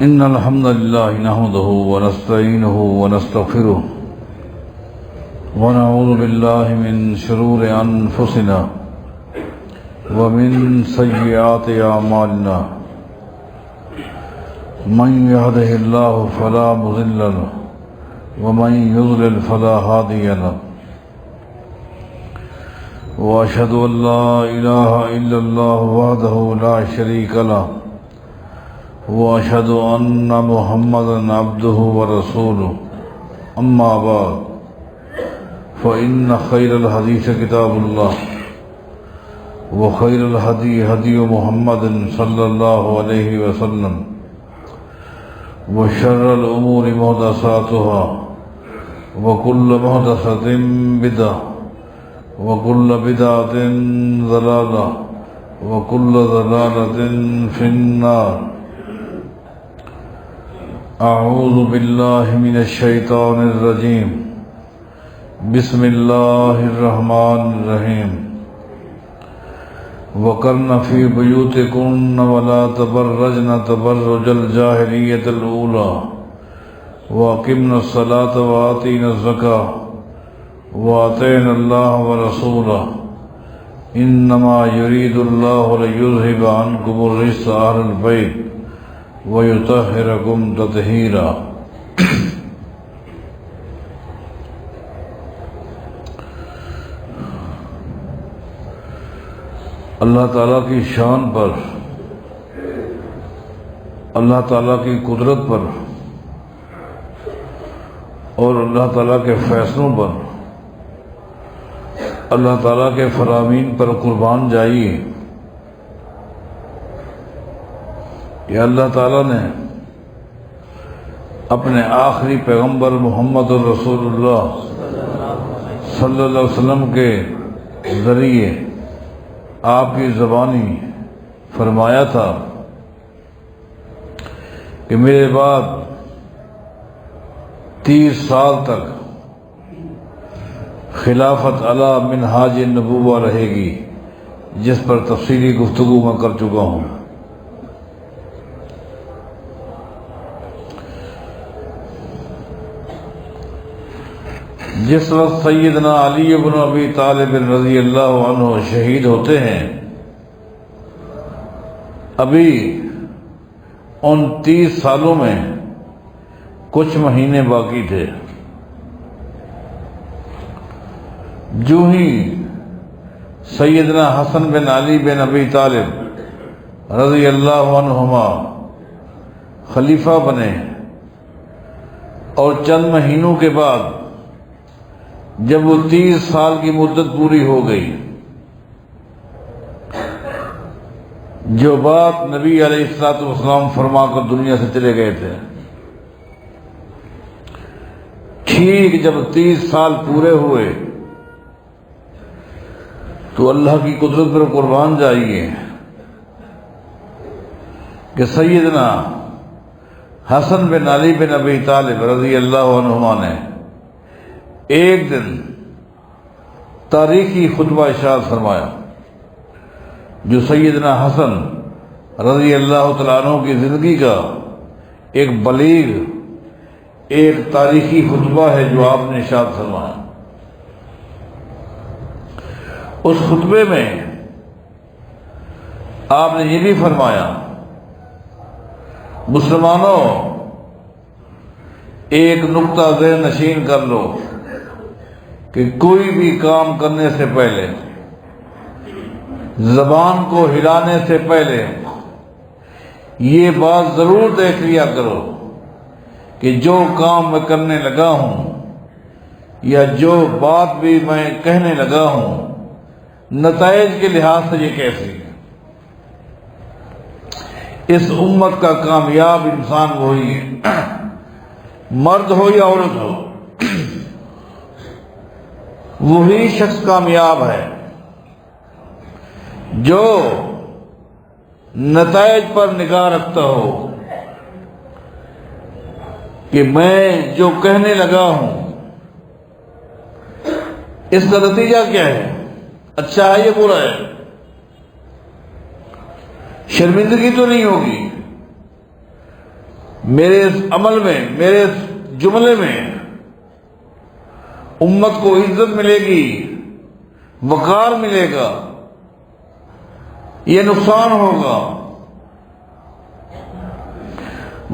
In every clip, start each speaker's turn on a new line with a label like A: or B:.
A: إن الحمد لله نحمده ونستعينه ونستغفره ونعوذ بالله من شرور أنفسنا ومن سيئات أعمالنا من يهده الله فلا مضل له ومن يضلل فلا هادي له وأشهد أن لا إله إلا الله وحده لا شريك له وأشهد أن محمدا عبده ورسوله أما بعد فإن خير الحديث كتاب الله وخير الهدي هدي محمد صلى الله عليه وسلم وشر الأمور محدثاتها وكل محدثة بدعة وكل بدعة ضلالة وكل ضلالة في النار. أعوذ بالله من الشيطان الرجيم. بسم الله الرحمن الرحيم. وقرن في بيوتكن ولا تبرجن تبرج الجاهلية الأولى وأقمنا الصلاة وآتينا الزكاة وأطعنا الله ورسوله إنما يريد الله ليذهب عنكم الرجس أهل البيت وَيُطَهِّرَكُمْ تَطْهِيرًا. اللہ تعالیٰ کی شان پر، اللہ تعالیٰ کی قدرت پر اور اللہ تعالیٰ کے فیصلوں پر، اللہ تعالیٰ کے فرامین پر قربان جائیے کہ اللہ تعالیٰ نے اپنے آخری پیغمبر محمد رسول اللہ صلی اللہ علیہ وسلم کے ذریعے آپ کی زبانی فرمایا تھا کہ میرے بعد 30 سال تک خلافت علی منہاج النبوہ رہے گی، جس پر تفصیلی گفتگو میں کر چکا ہوں۔ جس وقت سیدنا علی بن ابی طالب رضی اللہ عنہ شہید ہوتے ہیں، ابھی ان 30 سالوں میں کچھ مہینے باقی تھے۔ جو ہی سیدنا حسن بن علی بن ابی طالب رضی اللہ عنہما خلیفہ بنے اور چند مہینوں کے بعد جب وہ 30 سال کی مدت پوری ہو گئی، جو بات نبی علیہ الصلوۃ والسلام فرما کر دنیا سے چلے گئے تھے، ٹھیک جب 30 سال پورے ہوئے تو اللہ کی قدرت پر قربان جائیے کہ سیدنا حسن بن علی بن ابی طالب رضی اللہ عنہما نے ایک دن تاریخی خطبہ ارشاد فرمایا، جو سیدنا حسن رضی اللہ تعالیٰ عنہ کی زندگی کا ایک بلیغ، ایک تاریخی خطبہ ہے جو آپ نے ارشاد فرمایا۔ اس خطبے میں آپ نے یہ بھی فرمایا، مسلمانوں ایک نقطہ ذہن نشین کر لو کہ کوئی بھی کام کرنے سے پہلے، زبان کو ہلانے سے پہلے یہ بات ضرور دیکھ لیا کرو کہ جو کام میں کرنے لگا ہوں یا جو بات بھی میں کہنے لگا ہوں، نتائج کے لحاظ سے یہ کیسی ہے۔ اس امت کا کامیاب انسان وہی ہے، مرد ہو یا عورت ہو، وہی شخص کامیاب ہے جو نتائج پر نگاہ رکھتا ہو کہ میں جو کہنے لگا ہوں اس کا نتیجہ کیا ہے، اچھا ہے یا برا ہے، شرمندگی تو نہیں ہوگی، میرے اس عمل میں، میرے اس جملے میں امت کو عزت ملے گی، وقار ملے گا، یہ نقصان ہوگا۔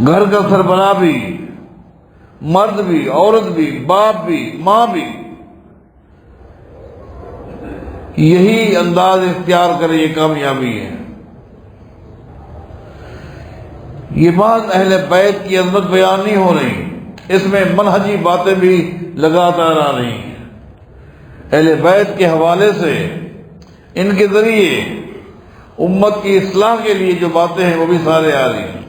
A: گھر کا سربراہ بھی، مرد بھی، عورت بھی، باپ بھی، ماں بھی یہی انداز اختیار کرے، یہ کامیابی ہے۔ یہ بات اہل بیت کی عظمت بیان نہیں ہو رہی، اس میں منہجی باتیں بھی لگاتار آ رہی ہیں۔ اہل بیت کے حوالے سے ان کے ذریعے امت کی اصلاح کے لیے جو باتیں ہیں وہ بھی سارے آ رہی ہیں۔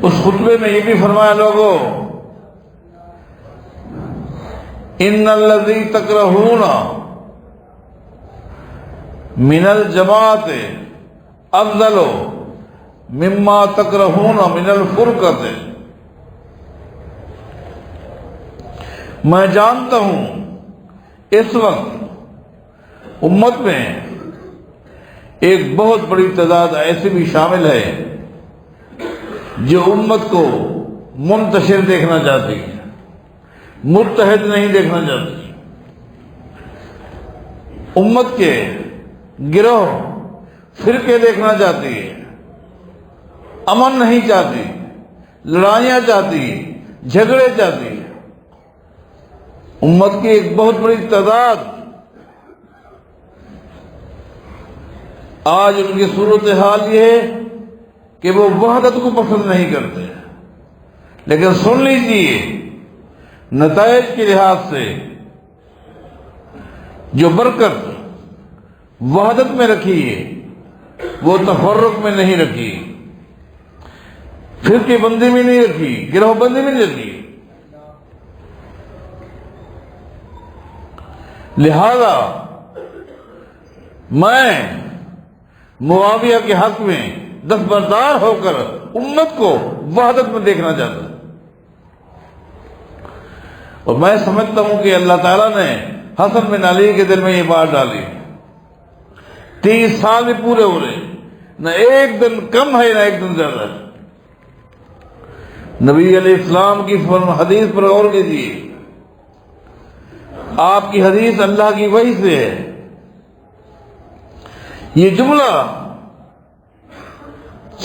A: اس خطبے میں یہ بھی فرمایا، لوگوں ان الذی تکرہون من الجماعت افضل مما تکرہون من الفرقۃ۔ میں جانتا ہوں اس وقت امت میں ایک بہت بڑی تعداد ایسی بھی شامل ہے جو امت کو منتشر دیکھنا چاہتی ہے، متحد نہیں دیکھنا چاہتی، امت کے گروہ فرقے دیکھنا چاہتی ہے، امن نہیں چاہتی، لڑائیاں چاہتی، جھگڑے چاہتی۔ امت کی ایک بہت بڑی تعداد آج ان کی صورتحال یہ ہے کہ وہ وحدت کو پسند نہیں کرتے، لیکن سن لیجیے نتائج کے لحاظ سے جو برکت وحدت میں رکھی ہے وہ تفرق میں نہیں رکھی، فرقے بندی میں نہیں رکھی، گروہ بندی میں نہیں رکھی۔ لہذا میں معاویہ کے حق میں دستبردار ہو کر امت کو وحدت میں دیکھنا چاہتا ہوں، اور میں سمجھتا ہوں کہ اللہ تعالیٰ نے حسن بن علی کے دل میں یہ بات ڈالی۔ 30 سال بھی پورے ہو رہے، نہ ایک دن کم ہے نہ ایک دن زیادہ ہے۔ نبی علیہ السلام کی حدیث پر غور کیجیے، آپ کی حدیث اللہ کی وحی سے ہے۔ یہ جملہ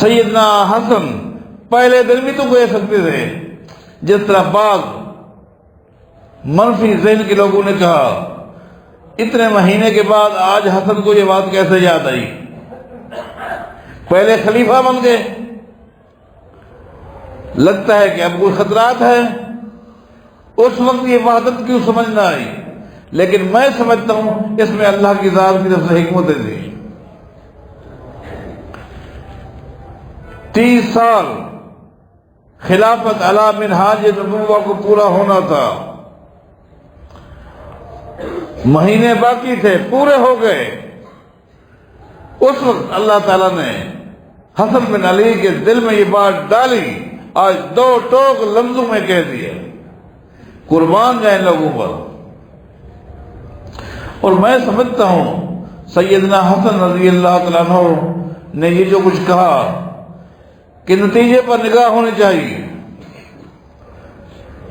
A: سیدنا حسن پہلے دن بھی تو کہہ سکتے تھے، جس طرح بعض منفی ذہن کے لوگوں نے کہا اتنے مہینے کے بعد آج حسن کو یہ بات کیسے یاد آئی؟ پہلے خلیفہ بن گئے، لگتا ہے کہ اب کوئی خطرات ہے، اس وقت یہ وحدت کیوں سمجھ نہ آئی؟ لیکن میں سمجھتا ہوں اس میں اللہ کی ذات کی طرف سے حکمت تھی۔ 30 سال خلافت علی منہاج نبوہ کو پورا ہونا تھا، مہینے باقی تھے، پورے ہو گئے۔ اس وقت اللہ تعالیٰ نے حسن بن علی کے دل میں یہ بات ڈالی، آج 2 ٹوک لفظوں میں کہہ دیا، قربان جائیں لوگوں پر۔ اور میں سمجھتا ہوں سیدنا حسن رضی اللہ تعالیٰ عنہ نے یہ جو کچھ کہا کہ نتیجے پر نگاہ ہونی چاہیے۔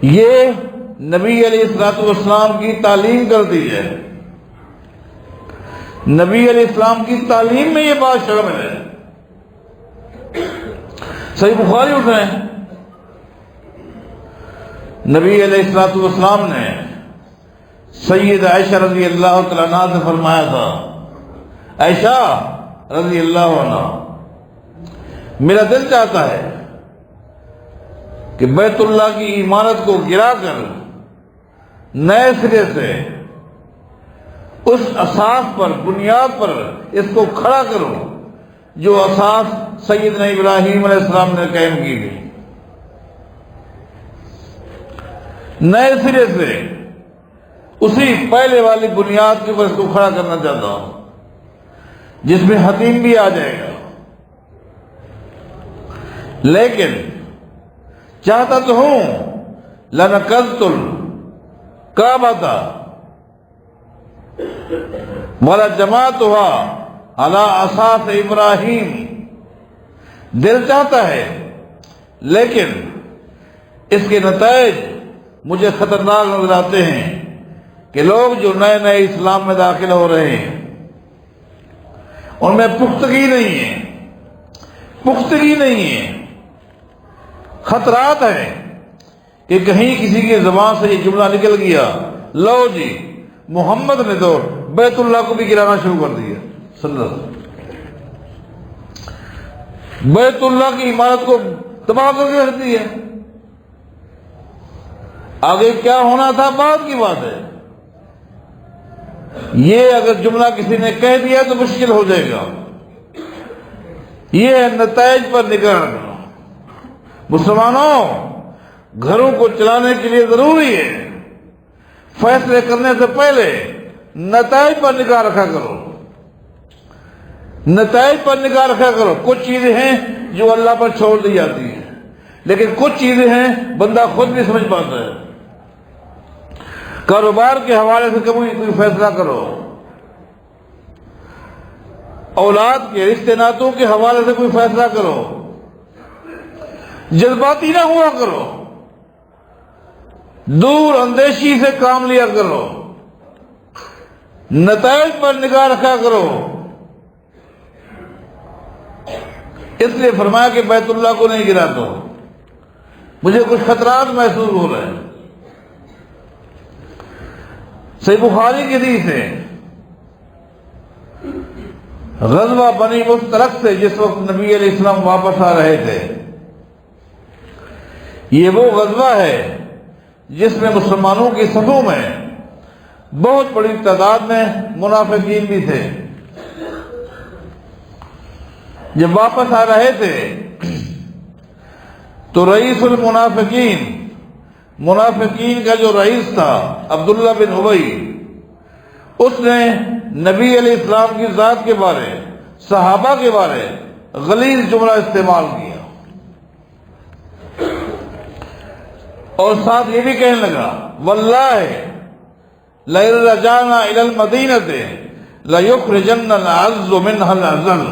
A: یہ نبی علیہ السلام کی تعلیم کرتی ہے، نبی علیہ السلام کی تعلیم میں یہ بات شامل ہے۔ صحیح بخاری اٹھائیں، نبی علیہ السلام نے سید عائشہ رضی اللہ تعالیٰ عنہ سے فرمایا تھا، عائشہ رضی اللہ عنہ، میرا دل چاہتا ہے کہ بیت اللہ کی عمارت کو گرا کر نئے سرے سے اس اساس پر، بنیاد پر اس کو کھڑا کرو جو اساس سیدنا ابراہیم علیہ السلام نے قائم کی تھی۔ نئے سرے سے اسی پہلے والی بنیاد کے اوپر اس کو کھڑا کرنا چاہتا ہوں، جس میں حتیم بھی آ جائے گا۔ لیکن چاہتا تو ہوں لَنَقَضْتُ الْكَعْبَةَ وَلَجَمَعْتُهَا عَلَىٰ أَسَاسِ إِبْرَاهِيمَ، دل چاہتا ہے، لیکن اس کے نتائج مجھے خطرناک نظر آتے ہیں کہ لوگ جو نئے نئے اسلام میں داخل ہو رہے ہیں ان میں پختگی نہیں ہے، خطرات ہیں کہ کہیں کسی کی زبان سے یہ جملہ نکل گیا، لو جی محمد نے تو بیت اللہ کو بھی گرانا شروع کر دیا، صلی اللہ علیہ وسلم بیت اللہ کی عمارت کو تباہ کر کے رکھ دی ہے۔ آگے کیا ہونا تھا بعد کی بات ہے، یہ اگر جملہ کسی نے کہہ دیا تو مشکل ہو جائے گا۔ یہ ہے نتائج پر نگاہ رکھنا۔ مسلمانوں، گھروں کو چلانے کے لیے ضروری ہے فیصلے کرنے سے پہلے نتائج پر نگاہ رکھا کرو، نتائج پر نگاہ رکھا کرو۔ کچھ چیزیں ہیں جو اللہ پر چھوڑ دی جاتی ہیں، لیکن کچھ چیزیں ہیں بندہ خود بھی سمجھ پاتا ہے۔ کاروبار کے حوالے سے کوئی فیصلہ کرو، اولاد کے رشتے ناتوں کے حوالے سے کوئی فیصلہ کرو، جذباتی نہ ہوا کرو، دور اندیشی سے کام لیا کرو، نتائج پر نگاہ رکھا کرو۔ اس لیے فرمایا کہ بیت اللہ کو نہیں گرا دو، مجھے کچھ خطرات محسوس ہو رہے ہیں۔ صحیح بخاری کی حدیث ہے، غزوہ بنی مستلق سے جس وقت نبی علیہ السلام واپس آ رہے تھے، یہ وہ غزوہ ہے جس میں مسلمانوں کی صفوں میں بہت بڑی تعداد میں منافقین بھی تھے۔ جب واپس آ رہے تھے تو رئیس المنافقین، منافقین کا جو رئیس تھا عبداللہ بن ابی، اس نے نبی علیہ السلام کی ذات کے بارے، صحابہ کے بارے غلیظ جملہ استعمال کیا، اور ساتھ یہ بھی کہنے لگا، واللہ لئن رجعنا الی المدینۃ لیخرجن الأعز منها الأذل۔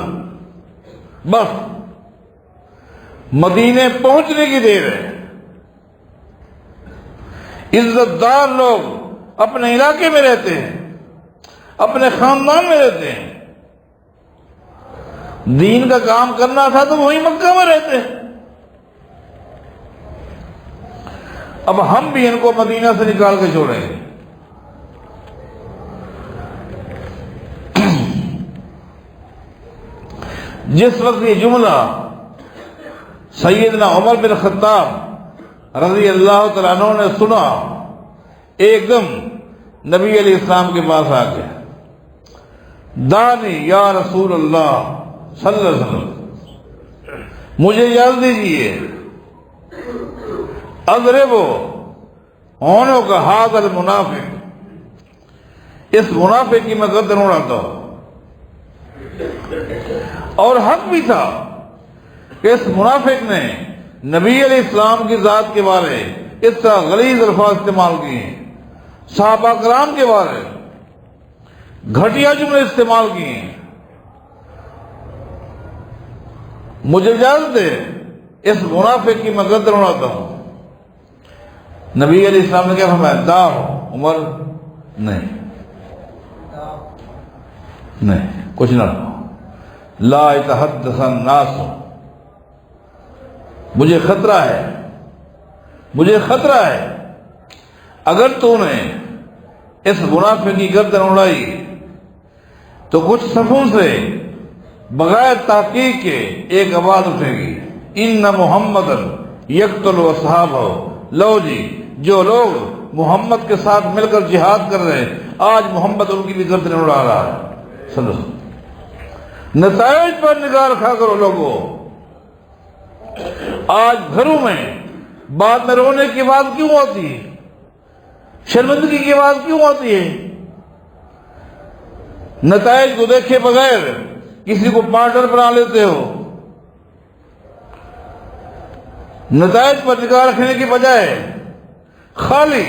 A: بس مدینے پہنچنے کی دیر ہے، عزت دار لوگ اپنے علاقے میں رہتے ہیں، اپنے خاندان میں رہتے ہیں، دین کا کام کرنا تھا تو وہی مکہ میں رہتے ہیں۔ اب ہم بھی ان کو مدینہ سے نکال کے چھوڑیں گے۔ جس وقت یہ جملہ سیدنا عمر بن خطاب رضی اللہ تعالیٰ عنہ نے سنا، ایک دم نبی علیہ السلام کے پاس آ گیا، دانی یا رسول اللہ صلی اللہ علیہ وسلم، مجھے اجازت دیجیے، اضربو عنق کا ھذا المنافق، اس منافق کی میں گردن اڑاتا ہوں۔ اور حق بھی تھا کہ اس منافق نے نبی علیہ السلام کی ذات کے بارے اس طرح غلیظ الفاظ استعمال کیے، صحابہ کرام کے بارے گھٹیا جملے استعمال کیے۔ مجھے اجازت دے، اس منافق کی میں گردن اڑاتا ہوں۔ نبی علیہ السلام نے کیا فرمایا؟ دا عمر، نہیں کچھ نہ کہو، لا يتحدث الناس، مجھے خطرہ ہے، اگر تو نے اس منافق کی گردن اڑائی تو کچھ صفوں سے بغیر تحقیق کے ایک آواز اٹھے گی، ان محمد یقتل اصحابہ، لو جی جو لوگ محمد کے ساتھ مل کر جہاد کر رہے ہیں، آج محمد ان کی بھی گردن اڑا رہا ہے۔ سنو، نتائج پر نگاہ رکھا کرو لوگوں۔ آج گھروں میں بعد میں رونے کی بات کیوں ہوتی ہے؟ شرمندگی کی بات کیوں ہوتی ہے؟ نتائج کو دیکھے بغیر کسی کو پارٹنر بنا لیتے ہو۔ نتائج پر نگاہ رکھنے کی بجائے خالی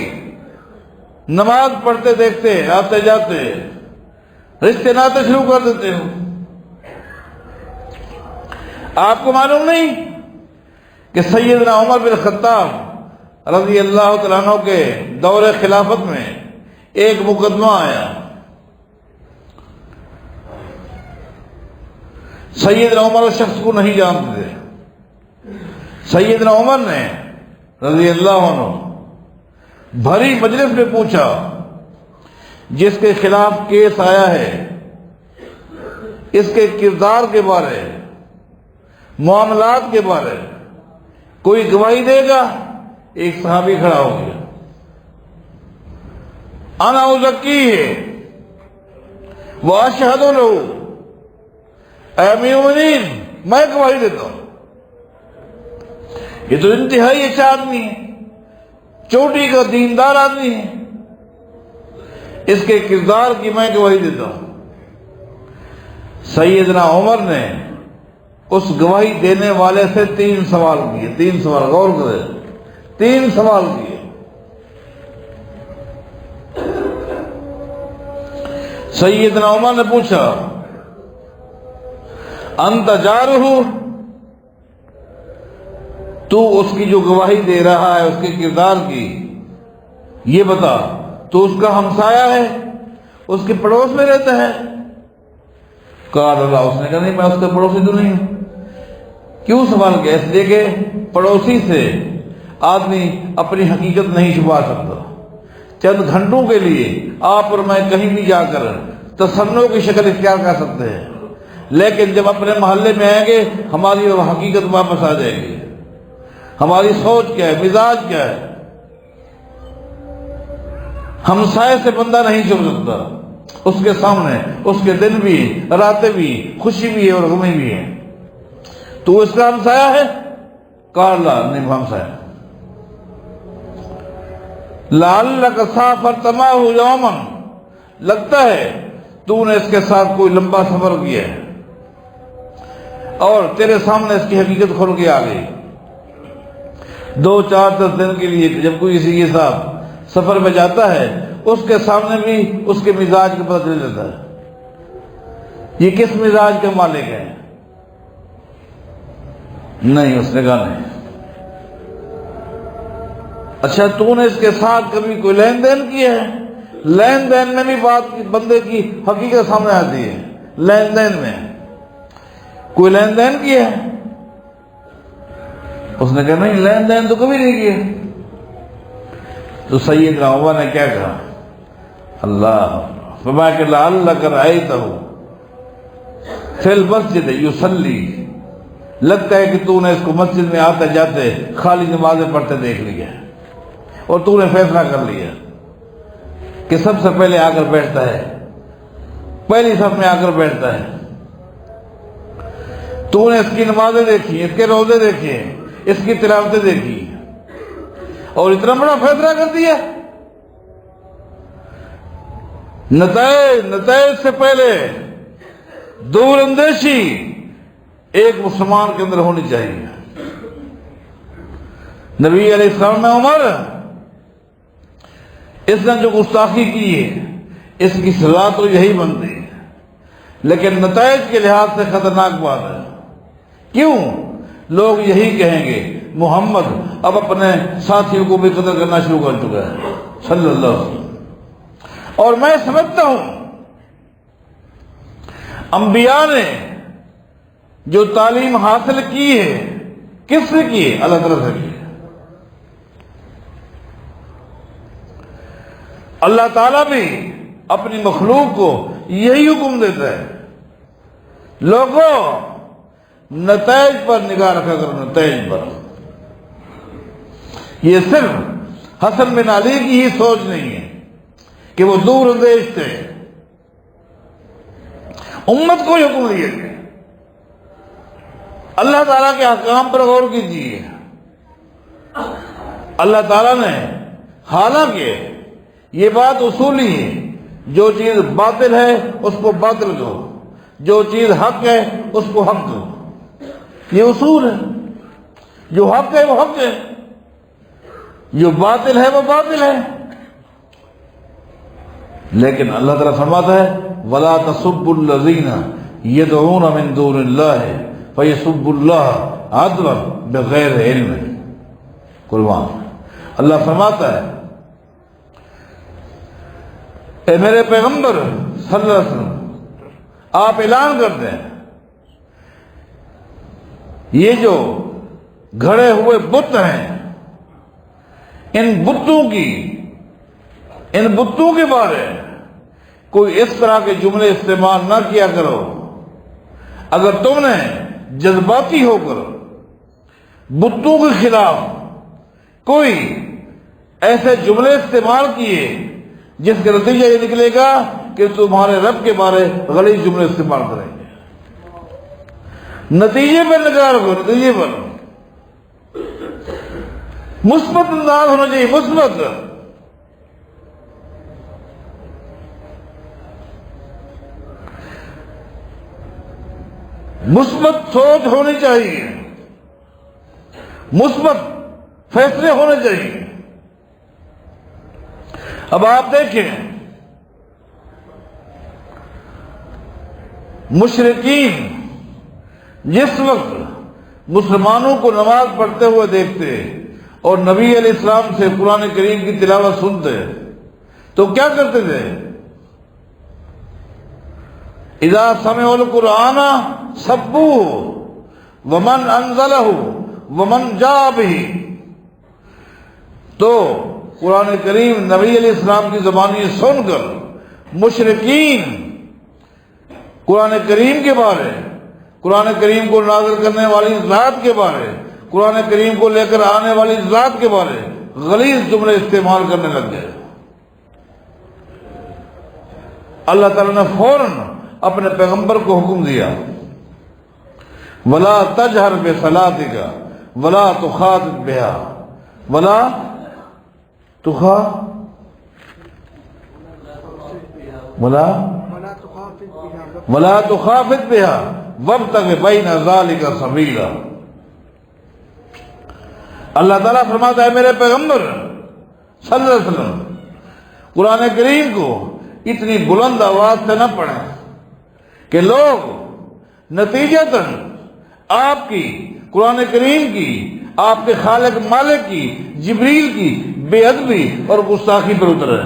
A: نماز پڑھتے دیکھتے آتے جاتے رشتے ناتے شروع کر دیتے ہو۔ آپ کو معلوم نہیں کہ سیدنا عمر بن خطاب رضی اللہ تعالیٰ عنہ کے دور خلافت میں ایک مقدمہ آیا. سیدنا عمر اس شخص کو نہیں جانتے تھے. سیدنا عمر نے رضی اللہ عنہ بھری مجلس میں پوچھا جس کے خلاف کیس آیا ہے اس کے کردار کے بارے، معاملات کے بارے کوئی گواہی دے گا؟ ایک صحابی کھڑا ہو گیا. انا ازکیہ واشہد لہ، اے امیر المومنین میں گواہی دیتا ہوں. یہ تو انتہائی اچھا آدمی ہے، چوٹی کا دیندار آدمی ہے، اس کے کردار کی میں گواہی دیتا ہوں. سیدنا عمر نے اس گواہی دینے والے سے 3 سوال کیے. 3 سوال، غور کرے، 3 سوال کیے. سیدنا عمر نے پوچھا انت جارہ، تو اس کی جو گواہی دے رہا ہے اس کے کردار کی، یہ بتا تو اس کا ہمسایہ ہے، اس کے پڑوس میں رہتا ہے؟ قال اللہ، اس نے کہا نہیں میں اس کا پڑوسی تو نہیں ہوں. کیوں سوال کیا؟ اس لیے کہ پڑوسی سے آدمی اپنی حقیقت نہیں چھپا سکتا. چند گھنٹوں کے لیے آپ اور میں کہیں بھی جا کر تصنع کی شکل اختیار کر سکتے ہیں، لیکن جب اپنے محلے میں آئیں گے ہماری وہ حقیقت واپس آ جائے گی. ہماری سوچ کیا ہے، مزاج کیا ہے. ہمسائے سے بندہ نہیں چھپ سکتا. اس کے سامنے اس کے دن بھی، راتیں بھی، خوشی بھی ہے اور غمی بھی ہے. تو اس کا ہمسایہ ہے؟ قال لا، نہیں ہمسایہ. لعلک سافرت معہ یوما، لگتا ہے تو نے اس کے ساتھ کوئی لمبا سفر کیا ہے اور تیرے سامنے اس کی حقیقت کھل کے آ گئی. 2-4-10 دن کے لیے جب کوئی کسی کے ساتھ سفر میں جاتا ہے اس کے سامنے بھی اس کے مزاج کا پتہ چل جاتا ہے یہ کس مزاج کا مالک ہے. نہیں، اس نے کہا نہیں. اچھا تو نے اس کے ساتھ کبھی کوئی لین دین کیا ہے؟ لین دین میں بھی بات بندے کی حقیقت سامنے آتی ہے. لین دین میں کوئی لین دین کیا ہے؟ اس نے کہا نہیں لین دین تو کبھی نہیں کیا. تو سیدنا عمر نے کیا کہا؟ اللہ فرمایا کہ لعلک رأیتہ فی المسجد یصلی، لگتا ہے کہ تو نے اس کو مسجد میں آتے جاتے خالی نمازیں پڑھتے دیکھ لیا اور تو نے فیصلہ کر لیا کہ سب سے پہلے آ کر بیٹھتا ہے، پہلی صف میں آ کر بیٹھتا ہے. تو نے اس کی نمازیں دیکھی، اس کے روزے دیکھے، اس کی تلاوتیں دیکھی اور اتنا بڑا فیصلہ کر دیا. نتائج سے پہلے دور اندیشی ایک مسلمان کے اندر ہونی چاہیے. نبی علیہ السلام میں عمر اس نے جو گستاخی کی ہے اس کی سزا تو یہی بنتی ہے، لیکن نتائج کے لحاظ سے خطرناک بات ہے. کیوں؟ لوگ یہی کہیں گے محمد اب اپنے ساتھیوں کو بھی قتل کرنا شروع کر چکا ہے صلی اللہ علیہ وسلم. اور میں سمجھتا ہوں انبیاء نے جو تعلیم حاصل کی ہے کس سے کی ہے؟ اللہ تعالیٰ سے کی ہے. اللہ تعالیٰ بھی اپنی مخلوق کو یہی حکم دیتا ہے لوگوں نتائج پر نگاہ رکھا کرو. نتائج پر. یہ صرف حسن بن علی کی ہی سوچ نہیں ہے کہ وہ دور اندیش تھے، امت کو حکم دیا گیا. اللہ تعالیٰ کے احکام پر غور کیجیے. اللہ تعالیٰ نے حالانکہ یہ بات اصولی ہے، جو چیز باطل ہے اس کو باطل کہو، جو چیز حق ہے اس کو حق کہو. یہ اصول ہے. جو حق ہے وہ حق ہے، جو باطل ہے وہ باطل ہے. لیکن اللہ تعالیٰ فرماتا ہے وَلَا تَسُبُّوا الَّذِينَ يَدْعُونَ مِن دُونِ اللَّهِ فَيَسُبُّ اللَّهَ عَدْوًا بِغَيْرِ عِلْمٍ۔ قربان اللہ فرماتا ہے اے میرے پیغمبر صلی اللہ علیہ وسلم، آپ اعلان کر دیں یہ جو گھڑے ہوئے بت ہیں، ان بتوں کے بارے کوئی اس طرح کے جملے استعمال نہ کیا کرو۔ اگر تم نے جذباتی ہو کر بتوں کے خلاف کوئی ایسے جملے استعمال کیے جس کا نتیجہ یہ نکلے گا کہ تمہارے رب کے بارے غلیظ جملے استعمال کریں گے، نتیجے پر نگاہ رکھو، نتیجے پر مثبت انداز ہونا چاہیے، مثبت سوچ ہونی چاہیے، مثبت فیصلے ہونے چاہیے۔ اب آپ دیکھیں مشرکین جس وقت مسلمانوں کو نماز پڑھتے ہوئے دیکھتے اور نبی علیہ السلام سے قرآن کریم کی تلاوت سنتے تو کیا کرتے تھے؟ اذا سمعوا القرآن سبوه ومن انزله ومن جاء به۔ تو قرآن کریم نبی علیہ السلام کی زبانی سن کر مشرکین قرآن کریم کے بارے، قرآن کریم کو نازل کرنے والی ذات کے بارے، قرآن کریم کو لے کر آنے والی ذات کے بارے غلیظ جملے استعمال کرنے لگ گئے۔ اللہ تعالیٰ نے فوراً اپنے پیغمبر کو حکم دیا وَلَا تَجْهَرْ بِصَلَاتِكَ وَلَا تُخَافِتْ بِهَا وَلَا تُخَافِتْ بِهَا وَابْتَغِ بَيْنَ ذَلِكَ سَبِيلًا۔ اللہ تعالیٰ فرماتا ہے میرے پیغمبر صلی اللہ علیہ وسلم قرآن کریم کو اتنی بلند آواز سے نہ پڑھیں کہ لوگ نتیجتاً آپ کی قرآن کریم کی، آپ کے خالق مالک کی، جبریل کی بے ادبی اور گستاخی پر اترے۔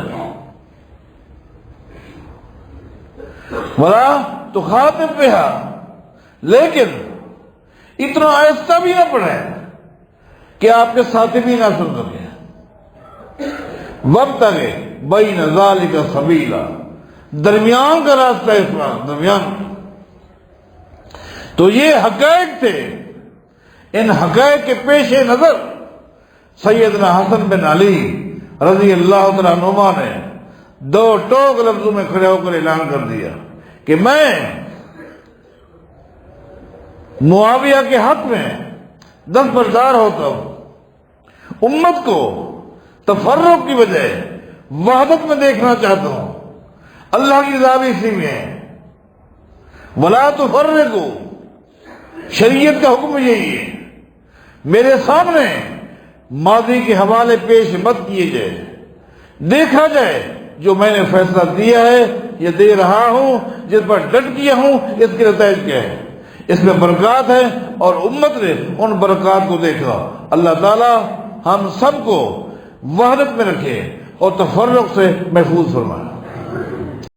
A: وَلَا تُخَاطِبْ بِهَا، لیکن اتنا آہستہ بھی نہ پڑھیں کہ آپ کے ساتھی بھی نہ سن سکیں۔ وَابْتَغِ بَيْنَ ذَلِكَ سَبِيلًا، درمیان کا راستہ اس وقت درمیان۔ تو یہ حقائق تھے، ان حقائق کے پیش نظر سیدنا حسن بن علی رضی اللہ تعالیٰ عنہما نے دو ٹوک لفظوں میں کھڑے ہو کر اعلان کر دیا کہ میں معاویہ کے حق میں دستبردار ہوتا ہوں، امت کو تفرق کی بجائے وحدت میں دیکھنا چاہتا ہوں۔ اللہ کی رضا بھی اسی میں ہے، وَلَا تُفَرِّقُوا، شریعت کا حکم یہی ہے۔ میرے سامنے ماضی کے حوالے پیش مت کیے جائے، دیکھا جائے جو میں نے فیصلہ دیا ہے یہ دے رہا ہوں، جس پر ڈٹ کیا ہوں اس کے نتائج کیا ہے، اس میں برکات ہے اور امت نے ان برکات کو دیکھا۔ اللہ تعالی ہم سب کو وحدت میں رکھے اور تفرق سے محفوظ فرمائے۔